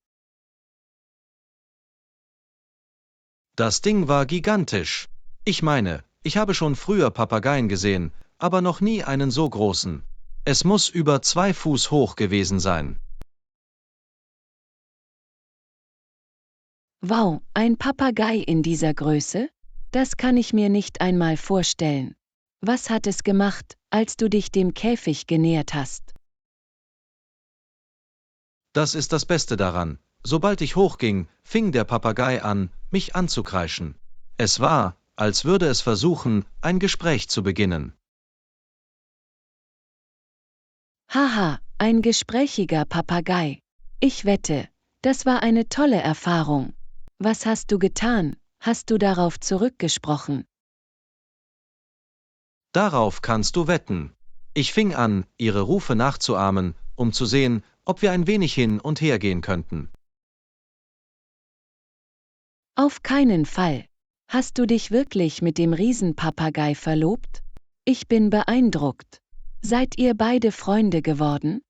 Das Ding war gigantisch. Ich meine, ich habe schon früher Papageien gesehen, aber noch nie einen so großen. Es muss über 2 Fuß hoch gewesen sein. Wow, ein Papagei in dieser Größe? Das kann ich mir nicht einmal vorstellen. Was hat es gemacht, als du dich dem Käfig genähert hast? Das ist das Beste daran. Sobald ich hochging, fing der Papagei an, mich anzukreischen. Es war, als würde es versuchen, ein Gespräch zu beginnen. Haha, ein gesprächiger Papagei. Ich wette, das war eine tolle Erfahrung. Was hast du getan? Hast du darauf zurückgesprochen? Darauf kannst du wetten. Ich fing an, ihre Rufe nachzuahmen, um zu sehen, ob wir ein wenig hin und her gehen könnten. Auf keinen Fall. Hast du dich wirklich mit dem Riesenpapagei verlobt? Ich bin beeindruckt. Seid ihr beide Freunde geworden?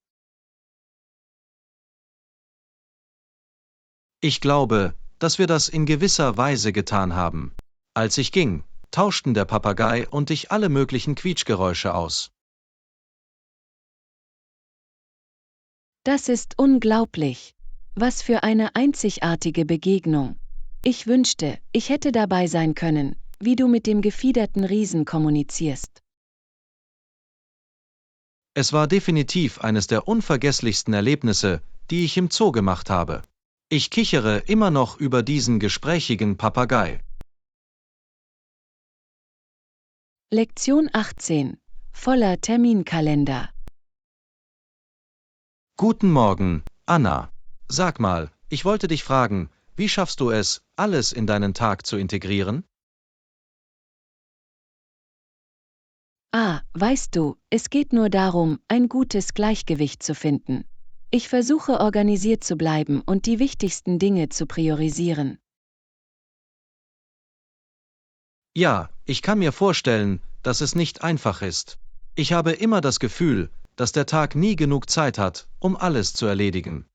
Ich glaube, dass wir das in gewisser Weise getan haben. Als ich ging, tauschten der Papagei und ich alle möglichen Quietschgeräusche aus. Das ist unglaublich. Was für eine einzigartige Begegnung. Ich wünschte, ich hätte dabei sein können, wie du mit dem gefiederten Riesen kommunizierst. Es war definitiv eines der unvergesslichsten Erlebnisse, die ich im Zoo gemacht habe. Ich kichere immer noch über diesen gesprächigen Papagei. Lektion 18. Voller Terminkalender. Guten Morgen, Anna. Sag mal, ich wollte dich fragen, wie schaffst du es, alles in deinen Tag zu integrieren? Weißt du, es geht nur darum, ein gutes Gleichgewicht zu finden. Ich versuche organisiert zu bleiben und die wichtigsten Dinge zu priorisieren. Ja, ich kann mir vorstellen, dass es nicht einfach ist. Ich habe immer das Gefühl, dass der Tag nie genug Zeit hat, um alles zu erledigen.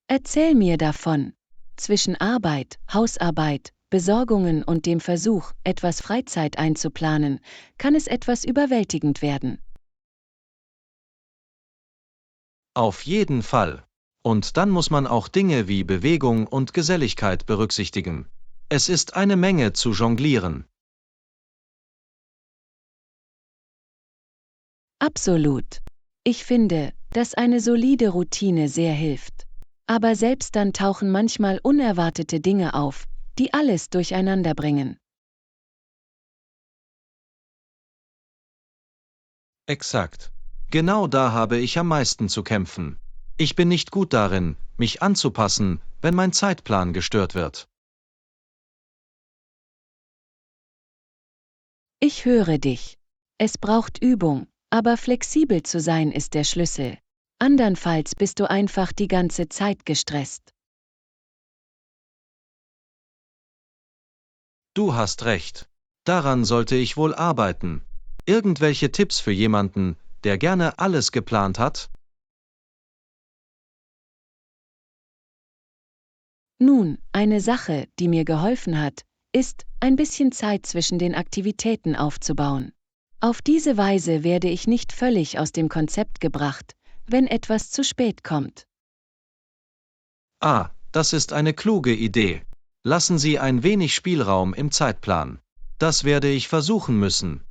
Erzähl mir davon. Zwischen Arbeit, Hausarbeit, Besorgungen und dem Versuch, etwas Freizeit einzuplanen, kann es etwas überwältigend werden. Auf jeden Fall. Und dann muss man auch Dinge wie Bewegung und Geselligkeit berücksichtigen. Es ist eine Menge zu jonglieren. Absolut. Ich finde, dass eine solide Routine sehr hilft. Aber selbst dann tauchen manchmal unerwartete Dinge auf, die alles durcheinander bringen. Exakt. Genau da habe ich am meisten zu kämpfen. Ich bin nicht gut darin, mich anzupassen, wenn mein Zeitplan gestört wird. Ich höre dich. Es braucht Übung, aber flexibel zu sein ist der Schlüssel. Andernfalls bist du einfach die ganze Zeit gestresst. Du hast recht. Daran sollte ich wohl arbeiten. Irgendwelche Tipps für jemanden, der gerne alles geplant hat? Nun, eine Sache, die mir geholfen hat, ist, ein bisschen Zeit zwischen den Aktivitäten aufzubauen. Auf diese Weise werde ich nicht völlig aus dem Konzept gebracht, wenn etwas zu spät kommt. Ah, das ist eine kluge Idee. Lassen Sie ein wenig Spielraum im Zeitplan. Das werde ich versuchen müssen.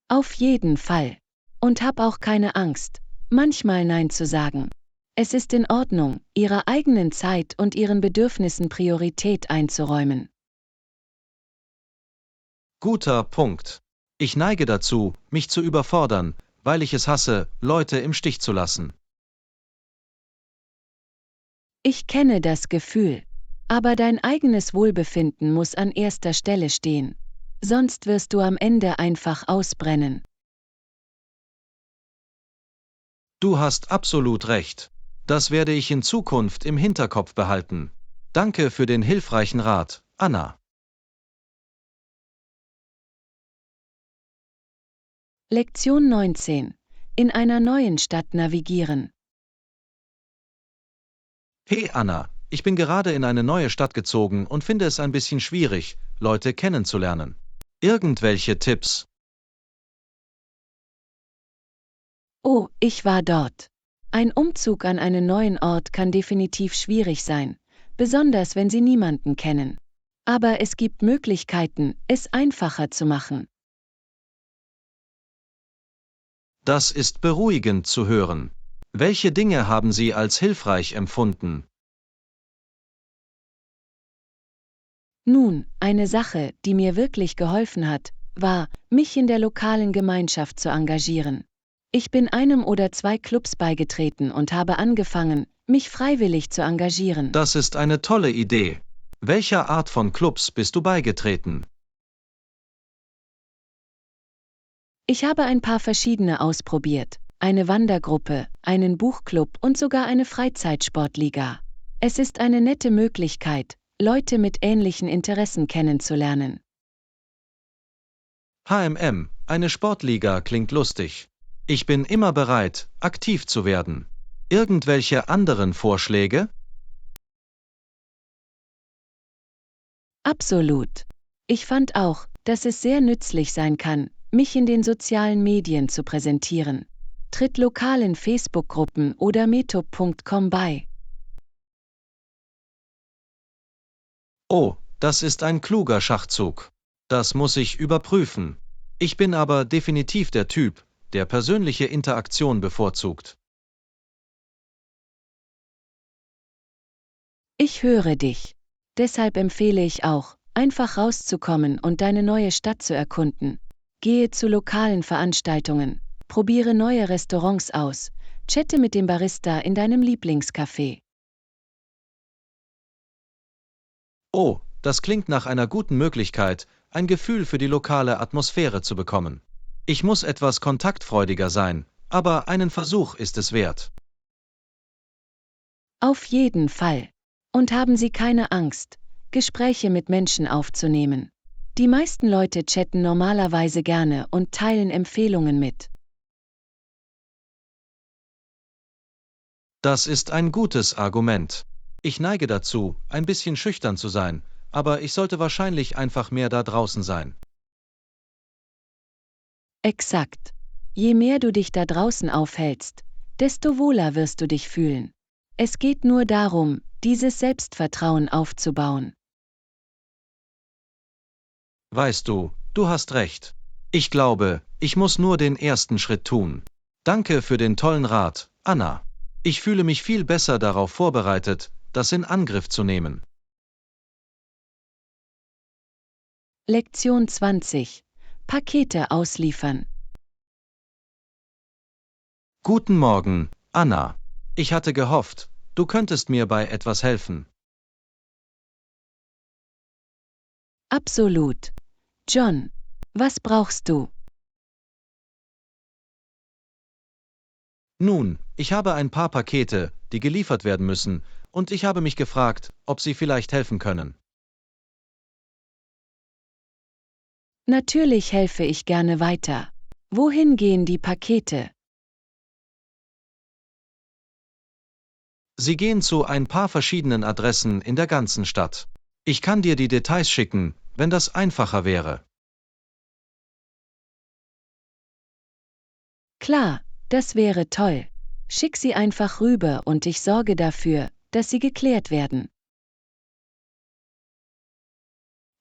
Auf jeden Fall. Und hab auch keine Angst, manchmal Nein zu sagen. Es ist in Ordnung, Ihrer eigenen Zeit und Ihren Bedürfnissen Priorität einzuräumen. Guter Punkt. Ich neige dazu, mich zu überfordern, weil ich es hasse, Leute im Stich zu lassen. Ich kenne das Gefühl. Aber dein eigenes Wohlbefinden muss an erster Stelle stehen. Sonst wirst du am Ende einfach ausbrennen. Du hast absolut recht. Das werde ich in Zukunft im Hinterkopf behalten. Danke für den hilfreichen Rat, Anna. Lektion 19. In einer neuen Stadt navigieren. Hey Anna, ich bin gerade in eine neue Stadt gezogen und finde es ein bisschen schwierig, Leute kennenzulernen. Irgendwelche Tipps? Oh, ich war dort. Ein Umzug an einen neuen Ort kann definitiv schwierig sein, besonders wenn Sie niemanden kennen. Aber es gibt Möglichkeiten, es einfacher zu machen. Das ist beruhigend zu hören. Welche Dinge haben Sie als hilfreich empfunden? Nun, eine Sache, die mir wirklich geholfen hat, war, mich in der lokalen Gemeinschaft zu engagieren. Ich bin einem oder zwei Clubs beigetreten und habe angefangen, mich freiwillig zu engagieren. Das ist eine tolle Idee. Welcher Art von Clubs bist du beigetreten? Ich habe ein paar verschiedene ausprobiert, eine Wandergruppe, einen Buchclub und sogar eine Freizeitsportliga. Es ist eine nette Möglichkeit, Leute mit ähnlichen Interessen kennenzulernen. HMM, eine Sportliga klingt lustig. Ich bin immer bereit, aktiv zu werden. Irgendwelche anderen Vorschläge? Absolut. Ich fand auch, dass es sehr nützlich sein kann, mich in den sozialen Medien zu präsentieren. Tritt lokalen Facebook-Gruppen oder meetup.com bei. Oh, das ist ein kluger Schachzug. Das muss ich überprüfen. Ich bin aber definitiv der Typ, der persönliche Interaktion bevorzugt. Ich höre dich. Deshalb empfehle ich auch, einfach rauszukommen und deine neue Stadt zu erkunden. Gehe zu lokalen Veranstaltungen, probiere neue Restaurants aus, chatte mit dem Barista in deinem Lieblingscafé. Oh, das klingt nach einer guten Möglichkeit, ein Gefühl für die lokale Atmosphäre zu bekommen. Ich muss etwas kontaktfreudiger sein, aber einen Versuch ist es wert. Auf jeden Fall. Und haben Sie keine Angst, Gespräche mit Menschen aufzunehmen. Die meisten Leute chatten normalerweise gerne und teilen Empfehlungen mit. Das ist ein gutes Argument. Ich neige dazu, ein bisschen schüchtern zu sein, aber ich sollte wahrscheinlich einfach mehr da draußen sein. Exakt. Je mehr du dich da draußen aufhältst, desto wohler wirst du dich fühlen. Es geht nur darum, dieses Selbstvertrauen aufzubauen. Weißt du, du hast recht. Ich glaube, ich muss nur den ersten Schritt tun. Danke für den tollen Rat, Anna. Ich fühle mich viel besser darauf vorbereitet, das in Angriff zu nehmen. Lektion 20. Pakete ausliefern. Guten Morgen, Anna. Ich hatte gehofft, du könntest mir bei etwas helfen. Absolut. John, was brauchst du? Nun, ich habe ein paar Pakete, die geliefert werden müssen, und ich habe mich gefragt, ob Sie vielleicht helfen können. Natürlich helfe ich gerne weiter. Wohin gehen die Pakete? Sie gehen zu ein paar verschiedenen Adressen in der ganzen Stadt. Ich kann dir die Details schicken, wenn das einfacher wäre. Klar, das wäre toll. Schick sie einfach rüber und ich sorge dafür, dass sie geklärt werden.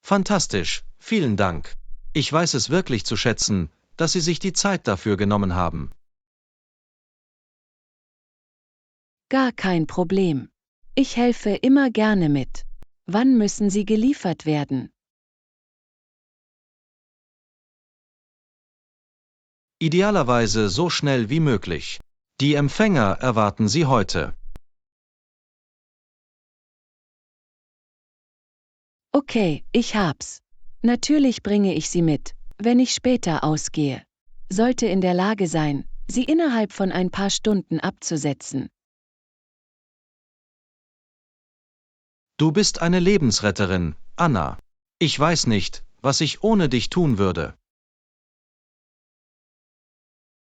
Fantastisch, vielen Dank. Ich weiß es wirklich zu schätzen, dass Sie sich die Zeit dafür genommen haben. Gar kein Problem. Ich helfe immer gerne mit. Wann müssen sie geliefert werden? Idealerweise so schnell wie möglich. Die Empfänger erwarten Sie heute. Okay, ich hab's. Natürlich bringe ich sie mit, wenn ich später ausgehe. Sollte in der Lage sein, sie innerhalb von ein paar Stunden abzusetzen. Du bist eine Lebensretterin, Anna. Ich weiß nicht, was ich ohne dich tun würde.